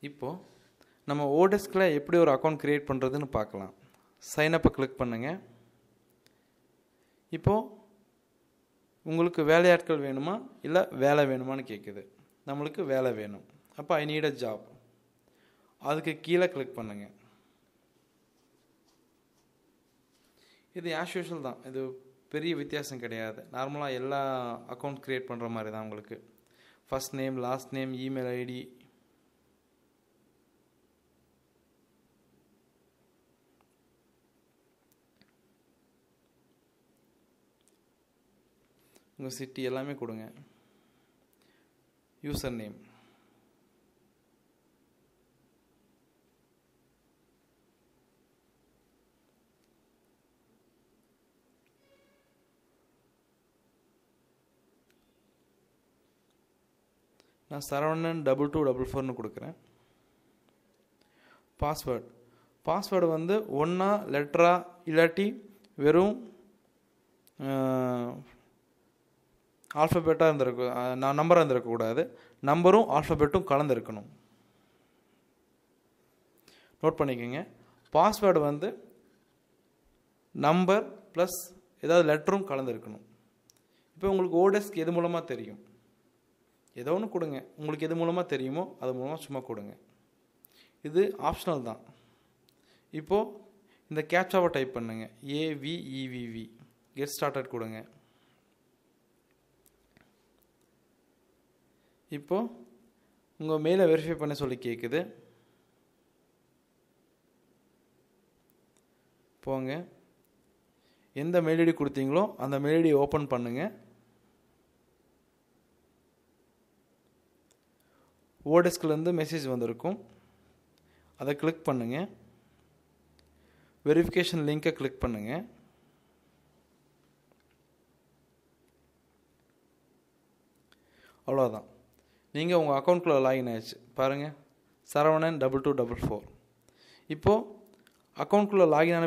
இப்போது நம்ம ஓடெஸ்கில் எப்படி ஒரு அக்கௌண்ட் க்ரியேட் பண்ணுறதுன்னு பார்க்கலாம். சைனப்பை கிளிக் பண்ணுங்கள். இப்போது உங்களுக்கு வேலையாட்கள் வேணுமா இல்லை வேலை வேணுமான்னு கேட்குது. நம்மளுக்கு வேலை வேணும். அப்போ ஐ நீட் அ ஜாப். அதுக்கு கீழே கிளிக் பண்ணுங்கள். இது ஆஸ் யூஷுவல் தான். இது பெரிய வித்தியாசம் கிடையாது. நார்மலாக எல்லா அக்கௌண்ட் க்ரியேட் பண்ணுற மாதிரி தான். உங்களுக்கு first name, last name, email ID, உங்கள் சிட்டி எல்லாமே கொடுங்க. யூசர் நேம், நான் சரவணன் 2244 கொடுக்குறேன். பாஸ்வேர்டு வந்து ஒன்றா லெட்டரா இல்லாட்டி வெறும் ஆல்ஃபபெட்டாக நான் நம்பராக இருந்திருக்கக்கூடாது. நம்பரும் ஆல்ஃபபெட்டும் கலந்துருக்கணும். நோட் பண்ணிக்கோங்க. பாஸ்வேர்டு வந்து நம்பர் ப்ளஸ் ஏதாவது லெட்டரும் கலந்துருக்கணும். இப்போ உங்களுக்கு ஓடெஸ்க் எது மூலமாக தெரியும்? ஏதோ ஒன்று கொடுங்க. உங்களுக்கு எது மூலமாக தெரியுமோ அது மூலமாக சும்மா கொடுங்க. இது ஆப்ஷனல் தான். இப்போது இந்த கேப்சாவை டைப் பண்ணுங்கள். AVEVV கெட் ஸ்டார்டட் கொடுங்க. இப்போது உங்கள் மெயிலை வெரிஃபை பண்ண சொல்லி கேட்குது. போங்க. எந்த மெயில் ஐடி கொடுத்தீங்களோ அந்த மெயில் ஐடி ஓப்பன் பண்ணுங்கள். ஓடெஸ்க்லேருந்து மெசேஜ் வந்திருக்கும். அதை கிளிக் பண்ணுங்கள். வெரிஃபிகேஷன் லிங்கை கிளிக் பண்ணுங்கள். அவ்வளோதான். நீங்கள் உங்கள் அக்கௌண்ட்டில் லாகின் ஆயிடுச்சு. பாருங்கள், சரவணன் 2244. இப்போது அக்கௌண்ட்குள்ளே லாகின் ஆன